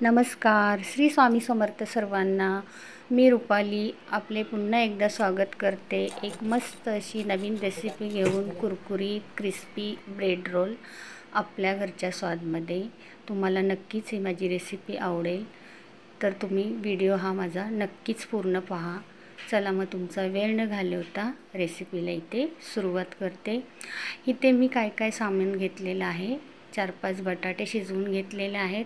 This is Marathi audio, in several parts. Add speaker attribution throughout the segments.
Speaker 1: नमस्कार, श्री स्वामी समर्थ सर्वांना। मी रुपाली आपले पुन्हा एकदा स्वागत करते। एक मस्त अशी नवीन रेसिपी घेऊन कुरकुरीत क्रिस्पी ब्रेड रोल आपल्या घरच्या स्वादमध्ये। तुम्हाला नक्कीच ही माझी रेसिपी आवडेल, तर तुम्ही व्हिडिओ हा माझा नक्कीच पूर्ण पहा। चला मग तुमचा वेळ न घालवता रेसिपीला इथे सुरुवात करते। इथे मी काय सामान घेतलेलं आहे। 4-5 बटाटे शिजवून घेतलेले आहेत,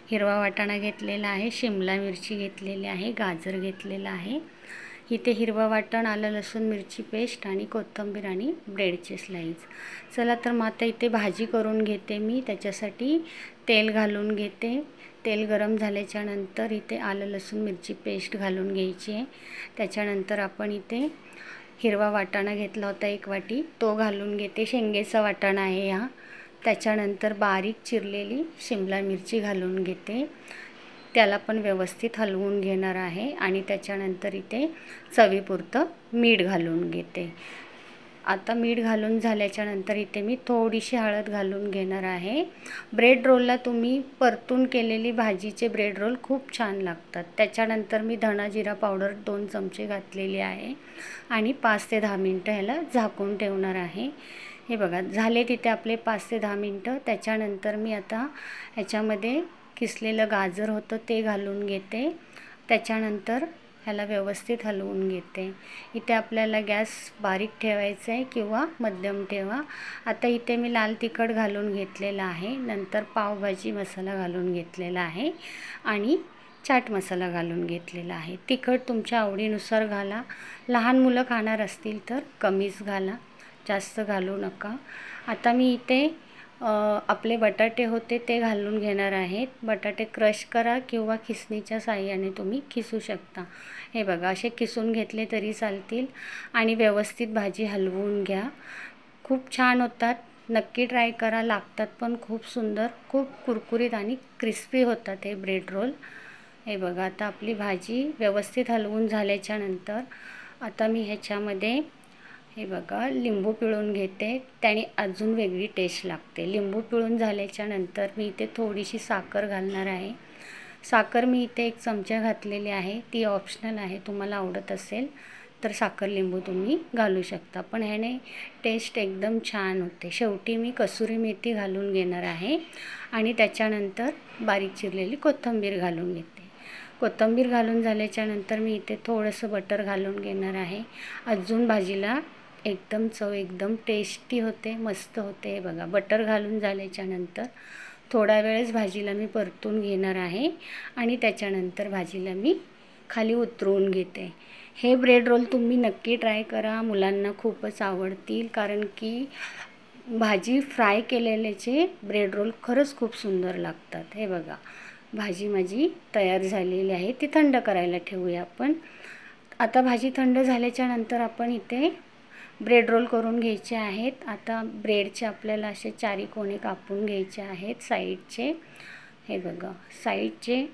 Speaker 1: हिरवा वाटाणा घेतलेला आहे, शिमला मिरची घेतलेली आहे, गाजर घेतलेला आहे। इथे हिरवा वाटाणा, आलं लसूण मिरची पेस्ट आणि कोथिंबीर आणि ब्रेडचे स्लाइस। चला तर मग आता इथे भाजी करून घेते मी। त्याच्यासाठी तेल घालून घेते। तेल गरम झाल्याच्या नंतर इथे आलं लसूण मिरची पेस्ट घालून घ्यायची आहे। त्याच्यानंतर आपण इथे हिरवा वाटाणा घेतला होता 1 वाटी, तो घालून घेते। शेंगेचा वाटाणा आहे हा। त्याच्यानंतर बारीक चिरलेली शिमला मिरची घालून घेते, त्याला पण व्यवस्थित हलवून घेणार आहे। आणि त्याच्यानंतर इथे चवीपुरतं मीठ घालून घेते। आता मीठ घालून झाल्याच्या नंतर इथे मी थोडीशी हळद घालून घेणार आहे। ब्रेड रोलला तुम्ही परतून केलेली भाजीचे ब्रेड रोल खूप छान लागतात। त्याच्यानंतर मी धना जिरा पावडर 2 चमचे घातलेली आहे आणि 5 ते 10 मिनटं ह्याला झाकून ठेवणार आहे। हे बघा झाले तिथे आपले 5 ते 10 मिनटं। त्याच्यानंतर मी आता ह्याच्यामध्ये किसलेलं गाजर होतं ते घालून घेते। त्याच्यानंतर ह्याला व्यवस्थित हलवून घेते। इथे आपल्याला गॅस बारीक ठेवायचा आहे किंवा मध्यम ठेवा। आता इथे मी लाल तिखट घालून घेतलेला आहे, नंतर पावभाजी मसाला घालून घेतलेला आहे आणि चाट मसाला घालून घेतलेला आहे। तिखट तुमच्या आवडीनुसार घाला। लहान मुलं खाणार असतील तर कमीच घाला, जास्त घालू नका। आता मी इथे आपले बटाटे होते ते घालून घेणार आहेत। बटाटे क्रश करा किंवा खिसणीच्या साहाय्याने तुम्ही खिसू शकता। हे बघा असे खिसून घेतले तरी चालतील आणि व्यवस्थित भाजी हलवून घ्या। खूप छान होतात, नक्की ट्राय करा। लागतात पण खूप सुंदर, खूप कुरकुरीत आणि क्रिस्पी होतात हे ब्रेड रोल। हे बघा आता आपली भाजी व्यवस्थित हलवून झाल्याच्या नंतर आता मी ह्याच्यामध्ये हे बघा लिंबू पिळून घेते, त्याने अजून वेगळी टेस्ट लागते। लिंबू पिळून झाल्याच्या नंतर मी इथे थोडीशी साखर घालणार आहे। साखर मी इथे 1 चमचा घातलेली आहे, ती ऑप्शनल आहे। तुम्हाला आवडत असेल तर साखर लिंबू तुम्ही घालू शकता, पण ह्याने टेस्ट एकदम छान होते। शेवटी मी कसुरी मेथी घालून घेणार आहे आणि त्याच्यानंतर बारीक चिरलेली कोथिंबीर घालून घेते। कोथिंबीर घालून झाल्याच्या नंतर मी इथे थोडंसं बटर घालून घेणार आहे। अजून भाजीला एकदम चव एकदम टेस्टी होते, मस्त होते। हे बघा बटर घालून झाल्याच्या नंतर थोडा वेळच भाजीला मी परतून घेणार आहे आणि त्याच्यानंतर भाजीला मी खाली उतरवून घेते। हे ब्रेड रोल तुम्ही नक्की ट्राय करा, मुलांना खूपच आवडतील, कारण की भाजी फ्राय केलेल्याचे ब्रेड रोल खरंच खूप सुंदर लागतात। हे बघा भाजी माझी तयार झालेली आहे, ती थंड करायला ठेवूया आपण। आता भाजी थंड झाल्याच्या नंतर आपण इथे ब्रेड रोल करून घ्यायचे आहेत। आता ब्रेडचे आपल्याला असे 4 कोणे कापून घ्यायचे आहेत साईडचे। हे बघा साईडचे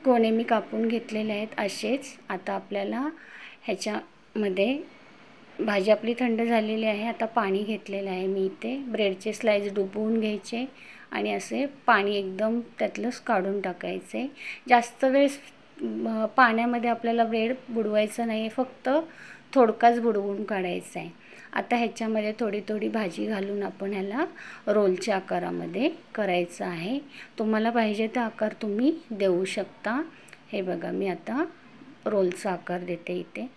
Speaker 1: कोणे मी कापून घेतलेले आहेत असेच। आता आपल्याला ह्याच्यामध्ये भाजी आपली थंड झालेली आहे। आता पाणी घेतलेलं आहे मी इथे, ब्रेडचे स्लाइस डुबवून घ्यायचे आणि असे पाणी एकदम त्यातलंच काढून टाकायचे। जास्त वेळ पाण्यामध्ये आपल्याला ब्रेड बुडवायचं नाही, फक्त थोडकाच बुडवून काढायचा आहे। आता ह्याच्यामध्ये थोडी भाजी घालून आपण ह्याला रोलच्या आकारामध्ये करायचं आहे। तुम्हाला पाहिजे ते आकार तुम्ही देऊ शकता। हे बघा मी आता रोलचा आकार देते इथे।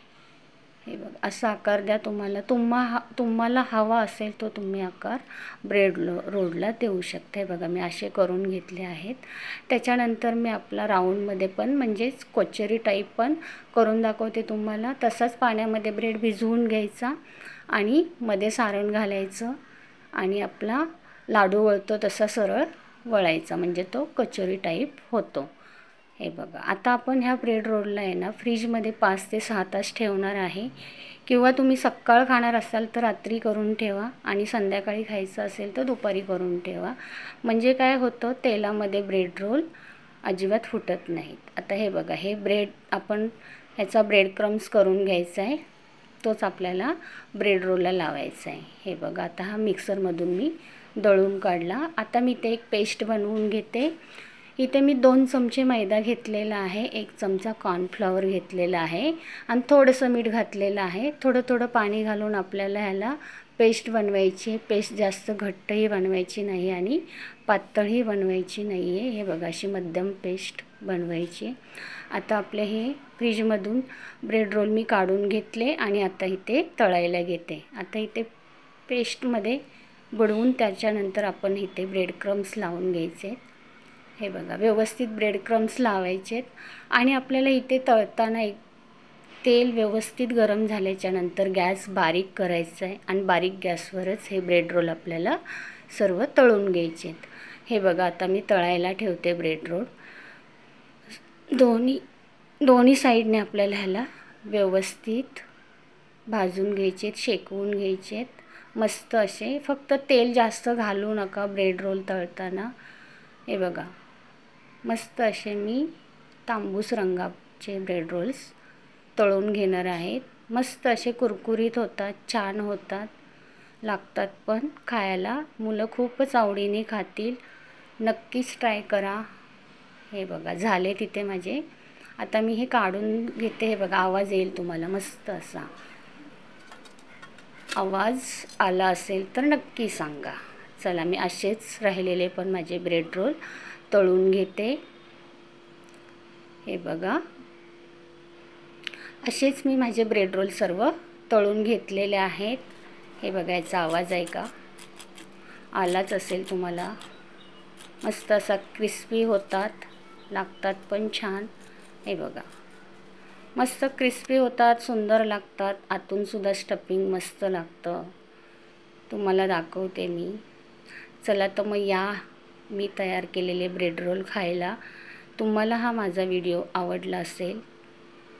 Speaker 1: हे बघा असा आकार द्या, तुम्हाला हवा असेल तो तुम्ही आकार ब्रेड रोलला देऊ शकता। हे बघा मी असे करून घेतले आहेत। त्याच्यानंतर मी आपला राऊंडमध्ये पण म्हणजेच कोचरी टाईप पण करून दाखवते तुम्हाला। तसाच पाण्यामध्ये ब्रेड भिजवून घ्यायचा आणि मध्ये सारण घालायचं आणि आपला लाडू वळतो तसा सरळ वळायचा, म्हणजे तो कचोरी टाईप होतो। हे बघा आता आपण ह्या ब्रेड रोलला आहे ना फ्रीजमध्ये 5 ते 6 तास ठेवणार आहे, किंवा तुम्ही सकाळ खाणार असाल तर रात्री करून ठेवा आणि संध्याकाळी खायचं असेल तर दुपारी करून ठेवा। म्हणजे काय होतं, तेलामध्ये ब्रेड रोल अजिबात फुटत नाहीत। आता हे बघा हे ब्रेड आपण ह्याचा ब्रेड क्रम्स करून घ्यायचा आहे, तोच आपल्याला ब्रेड रोलला लावायचा आहे। हे बघा आता हा मिक्सरमधून मी दळून काढला। आता मी ते एक पेस्ट बनवून घेते। इथे मी 2 चमचे मैदा घेतलेला आहे, 1 चमचा कॉर्नफ्लॉवर घेतलेला आहे आणि थोडंसं मीठ घातलेलं आहे. थोडं थोडं पाणी घालून आपल्याला ह्याला पेस्ट बनवायची आहे. पेस्ट जास्त घट्टही बनवायची नाही आणि पातळही बनवायची नाही आहे. हे बघा अशी मध्यम पेस्ट बनवायची. आता आपले हे फ्रीजमधून ब्रेड रोल मी काढून घेतले आणि आता इथे तळायला घेते. आता इथे पेस्टमध्ये बुडवून त्याच्यानंतर आपण इथे ब्रेड क्रम्स लावून घ्यायचे. हे बघा व्यवस्थित ब्रेड क्रम्स लावायचे आणि आपल्याला इथे तळताना एक तेल व्यवस्थित गरम झाल्याच्यानंतर गॅस बारीक करायचा आहे आणि बारीक गॅसवरच हे ब्रेड रोल आपल्याला सर्व तळून घ्यायचे. हे बघा आता मी तळायला ठेवते ब्रेड रोल. दोन्ही साईडने आपल्याला ह्याला व्यवस्थित भाजून घ्यायचे, शेकवून घ्यायचे मस्त असे. फक्त तेल जास्त घालू नका ब्रेड रोल तळताना. हे बघा मस्त असे मी तांबूस रंगाचे ब्रेड रोल्स तळून घेणार आहेत. मस्त असे कुरकुरीत होतात, छान होतात, लागतात पण खायला. मुलं खूपच आवडीने खातील. नक्कीच ट्राय करा. हे बघा झाले तिथे माझे. आता मी हे काढून घेते. हे बघा आवाज येईल तुम्हाला मस्त असा. आवाज आला असेल तर नक्की सांगा. चला मी असेच राहिलेले पण माझे ब्रेड रोल तळून घेते. हे बघा असेच मी माझे ब्रेड रोल सर्व तळून घेतलेले आहेत. हे बघा याचा आवाज आहे का, आलाच असेल तुम्हाला. मस्त असा क्रिस्पी होतात, लागतात पण छान. हे बघा मस्त क्रिस्पी होतात, सुंदर लागतात. आतूनसुद्धा स्टफिंग मस्त लागतं. तुम्हाला दाखवते मी. चला तर मग या मी तयार केलेले ब्रेड रोल खायला. तुम्हाला हा माझा व्हिडिओ आवडला असेल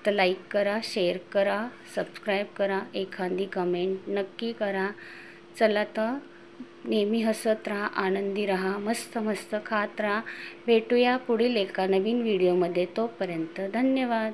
Speaker 1: तर लाईक करा, शेअर करा, सबस्क्राईब करा, एखादी कमेंट नक्की करा. चला तर नेहमी हसत राहा, आनंदी राहा, मस्त मस्त खात राहा. भेटूया पुढील एका नवीन व्हिडिओमध्ये. तोपर्यंत धन्यवाद.